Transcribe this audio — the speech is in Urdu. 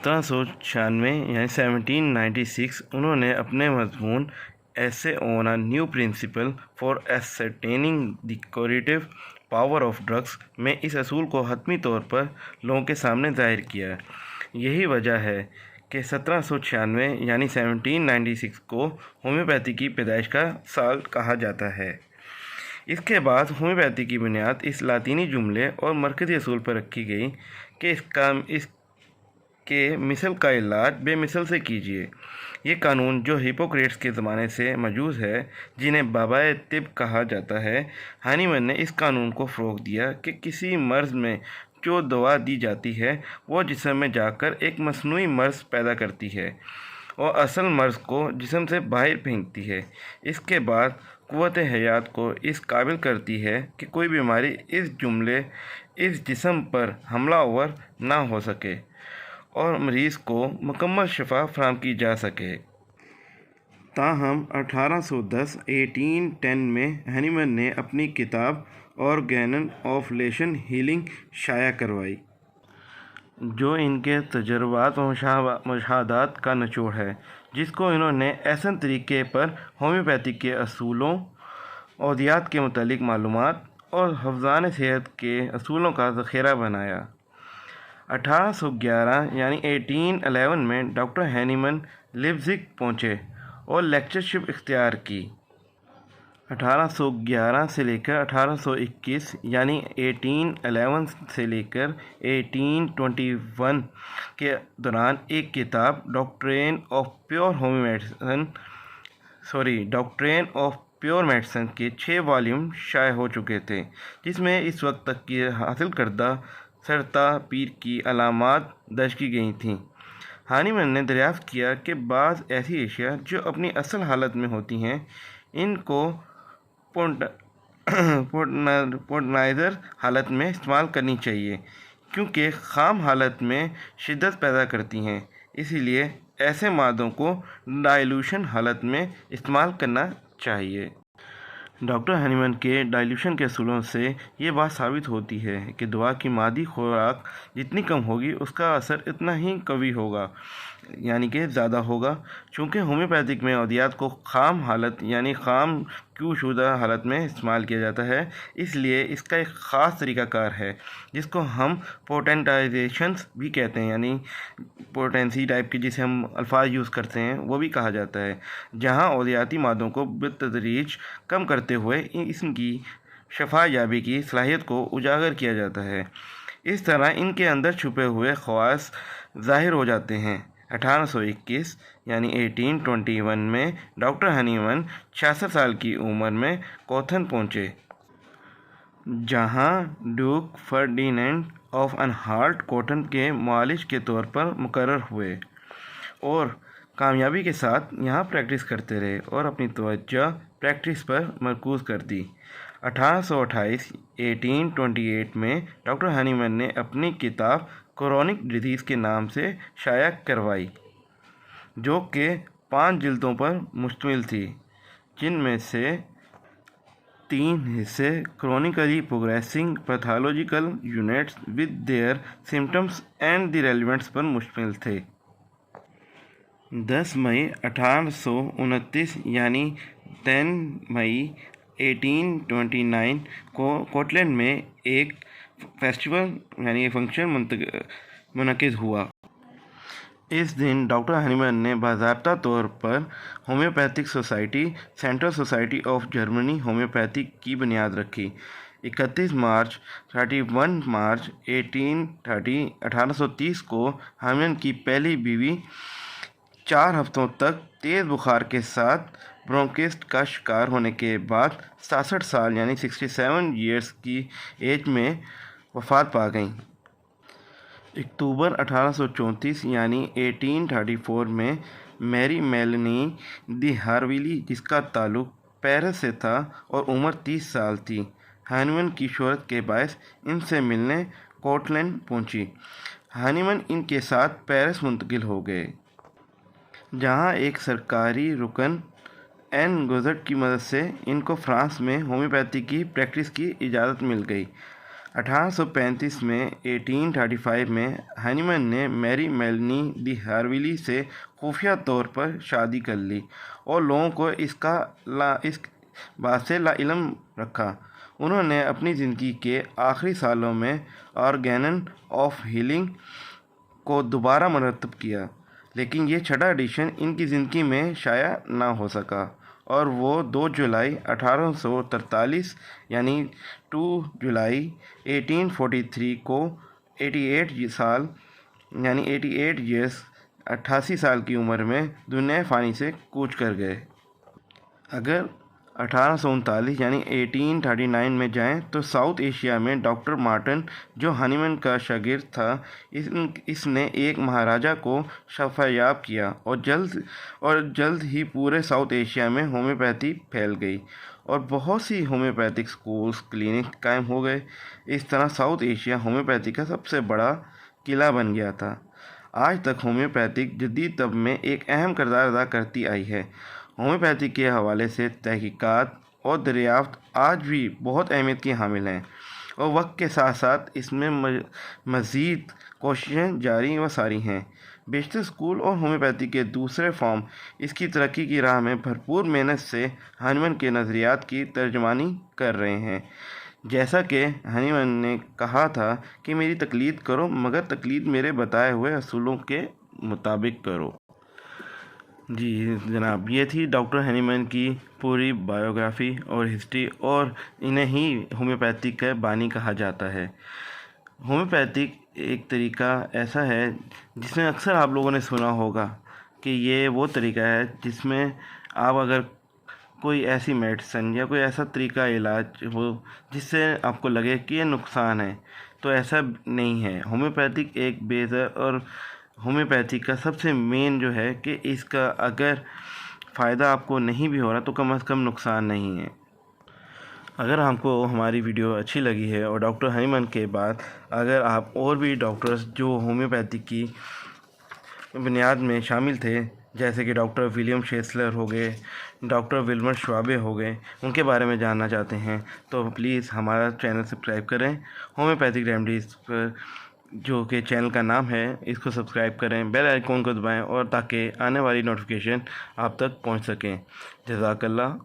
1796 یعنی 1796 انہوں نے اپنے مضمون essay on a new principle for ascertaining the curative power of drugs میں اس اصول کو حتمی طور پر لوگوں کے سامنے ظاہر کیا۔ یہی وجہ ہے کہ 1796 یعنی 1796 کو ہومیوپیتھی کی پیدائش کا سال کہا جاتا ہے۔ اس کے بعد ہومیوپیتھی کی بنیاد اس لاطینی جملے اور مرکزی اصول پر رکھی گئی کہ اس کے مثل کا علاج بے مثل سے کیجیے۔ یہ قانون جو ہپوکریٹس کے زمانے سے موجود ہے، جنہیں بابائے طب کہا جاتا ہے، ہانیمن نے اس قانون کو فروغ دیا کہ کسی مرض میں جو دوا دی جاتی ہے وہ جسم میں جا کر ایک مصنوعی مرض پیدا کرتی ہے اور اصل مرض کو جسم سے باہر پھینکتی ہے۔ اس کے بعد قوت حیات کو اس قابل کرتی ہے کہ کوئی بیماری اس جسم پر حملہ آور نہ ہو سکے اور مریض کو مکمل شفا فراہم کی جا سکے۔ تاہم 1810 میں ہانیمن نے اپنی کتاب آرگین آف لیشن ہیلنگ شائع کروائی، جو ان کے تجربات و مشاہدات کا نچوڑ ہے، جس کو انہوں نے احسن طریقے پر ہومیوپیتھی کے اصولوں، ادویات کے متعلق معلومات اور حفظان صحت کے اصولوں کا ذخیرہ بنایا۔ 1811 یعنی 1811 میں ڈاکٹر ہانیمن لیپزگ پہنچے اور لیکچرشپ اختیار کی۔ 1811 سے لے کر 1821 یعنی 1811 سے لے کر 1821 کے دوران ایک کتاب ڈاکٹرین آف پیور میڈیسن کے 6 والیوم شائع ہو چکے تھے، جس میں اس وقت تک کی حاصل کردہ سرطا پیر کی علامات درج کی گئی تھیں۔ ہانیمن نے دریافت کیا کہ بعض ایسی اشیاء جو اپنی اصل حالت میں ہوتی ہیں، ان کو پوٹنائزر حالت میں استعمال کرنی چاہیے، کیونکہ خام حالت میں شدت پیدا کرتی ہیں، اسی لیے ایسے مادوں کو ڈائلوشن حالت میں استعمال کرنا چاہیے۔ ڈاکٹر ہانیمن کے ڈائلوشن کے اصولوں سے یہ بات ثابت ہوتی ہے کہ دوا کی مادی خوراک جتنی کم ہوگی اس کا اثر اتنا ہی قوی ہوگا، یعنی کہ زیادہ ہوگا۔ چونکہ ہومیوپیتھک میں ادویات کو خام حالت یعنی خام کیو شدہ حالت میں استعمال کیا جاتا ہے، اس لیے اس کا ایک خاص طریقہ کار ہے جس کو ہم پوٹنٹائزیشنز بھی کہتے ہیں، یعنی پوٹنسی ٹائپ کے جسے ہم الفاظ یوز کرتے ہیں وہ بھی کہا جاتا ہے، جہاں ادویاتی مادوں کو بالتدریج کم کرتے ہوئے اس کی شفا یابی کی صلاحیت کو اجاگر کیا جاتا ہے۔ اس طرح ان کے اندر چھپے ہوئے خواص ظاہر ہو جاتے ہیں۔ 1821 یعنی 1821 میں ڈاکٹر ہانیمن 66 سال کی عمر میں کوتھن پہنچے، جہاں ڈیوک فرڈینینڈ آف انہالٹ کوٹن کے معالج کے طور پر مقرر ہوئے اور کامیابی کے ساتھ یہاں پریکٹس کرتے رہے اور اپنی توجہ پریکٹس پر مرکوز کر دی۔ 1828 میں ڈاکٹر ہانیمن نے اپنی کتاب کرونک ڈیزیز کے نام سے شائع کروائی، جو کہ 5 جلدوں پر مشتمل تھی، جن میں سے 3 حصے chronically progressing pathological units with their symptoms and the relevants پر مشتمل تھے۔ 10 مئی 1829 یعنی 10 مئی 1829 کو کوٹلینڈ میں ایک فنکشن منعقد ہوا۔ اس دن ڈاکٹر ہانیمن نے باضابطہ طور پر homeopathic society central society of Germany homeopathy کی بنیاد رکھی۔ 31 مارچ 1830 کو ہانیمن کی پہلی بیوی 4 ہفتوں تک تیز بخار کے ساتھ برونکسٹ کا شکار ہونے کے بعد 67 سال یعنی 67 ایئرز کی ایج میں وفات پا گئیں۔ اکتوبر 1834 یعنی 1834 میں میری میلنی دی ہارویلی، جس کا تعلق پیرس سے تھا اور عمر 30 سال تھی، ہانیمن کی شہرت کے باعث ان سے ملنے کوٹلینڈ پہنچی۔ ہانیمن ان کے ساتھ پیرس منتقل ہو گئے، جہاں ایک سرکاری رکن این گزٹ کی مدد سے ان کو فرانس میں ہومیوپیتھی کی پریکٹس کی اجازت مل گئی۔ 1835 میں 1835 میں ہانیمن نے میری میلنی دی ہارویلی سے خفیہ طور پر شادی کر لی اور لوگوں کو اس بات سے لا علم رکھا۔ انہوں نے اپنی زندگی کے آخری سالوں میں آرگینن آف ہیلنگ کو دوبارہ مرتب کیا، لیکن یہ چھٹا ایڈیشن ان کی زندگی میں شائع نہ ہو سکا اور وہ 2 جولائی 1843 یعنی 2 جولائی 1843 کو 88 سال یعنی 88 سال کی عمر میں دنیا فانی سے کوچ کر گئے۔ اگر 1839 یعنی 1839 میں جائیں تو ساؤتھ ایشیا میں ڈاکٹر مارٹن، جو ہانیمن کا شاگرد تھا، اس نے ایک مہاراجا کو شفا یاب کیا اور جلد ہی پورے ساؤتھ ایشیا میں ہومیوپیتھی پھیل گئی اور بہت سی ہومیوپیتھک سکولز، کلینک قائم ہو گئے۔ اس طرح ساؤتھ ایشیا ہومیوپیتھی کا سب سے بڑا قلعہ بن گیا تھا۔ آج تک ہومیوپیتھک جدید طب میں ایک اہم کردار ادا کرتی آئی ہے۔ ہومیوپیتھی کے حوالے سے تحقیقات اور دریافت آج بھی بہت اہمیت کی حامل ہیں اور وقت کے ساتھ ساتھ اس میں مزید کوششیں جاری و ساری ہیں۔ بیشتر اسکول اور ہومیوپیتھی کے دوسرے فارم اس کی ترقی کی راہ میں بھرپور محنت سے ہانیمن کے نظریات کی ترجمانی کر رہے ہیں۔ جیسا کہ ہانیمن نے کہا تھا کہ میری تقلید کرو، مگر تقلید میرے بتائے ہوئے اصولوں کے مطابق کرو۔ جی جناب، یہ تھی ڈاکٹر ہانیمن کی پوری بایوگرافی اور ہسٹری، اور انہیں ہی ہومیوپیتھی کا بانی کہا جاتا ہے۔ ہومیوپیتھی ایک طریقہ ایسا ہے جس میں اکثر آپ لوگوں نے سنا ہوگا کہ یہ وہ طریقہ ہے جس میں آپ اگر کوئی ایسی میڈیسن یا کوئی ایسا طریقہ علاج ہو جس سے آپ کو لگے کہ یہ نقصان ہے، تو ایسا نہیں ہے۔ ہومیوپیتھی ایک بیزر، اور ہومیوپیتھی کا سب سے مین جو ہے کہ اس کا اگر فائدہ آپ کو نہیں بھی ہو رہا تو کم از کم نقصان نہیں ہے۔ اگر آپ کو ہماری ویڈیو اچھی لگی ہے اور ڈاکٹر ہانیمن کے بعد اگر آپ اور بھی ڈاکٹرز جو ہومیوپیتھی کی بنیاد میں شامل تھے، جیسے کہ ڈاکٹر ولیم شیسلر ہو گئے، ڈاکٹر ولمر شوابے ہو گئے، ان کے بارے میں جاننا چاہتے ہیں تو پلیز ہمارا چینل سبسکرائب کریں۔ ہومیوپیتھک ریمیڈیز پر جو کہ چینل کا نام ہے، اس کو سبسکرائب کریں، بیل آئیکن کو دبائیں اور تاکہ آنے والی نوٹیفیکیشن آپ تک پہنچ سکیں۔ جزاک اللہ۔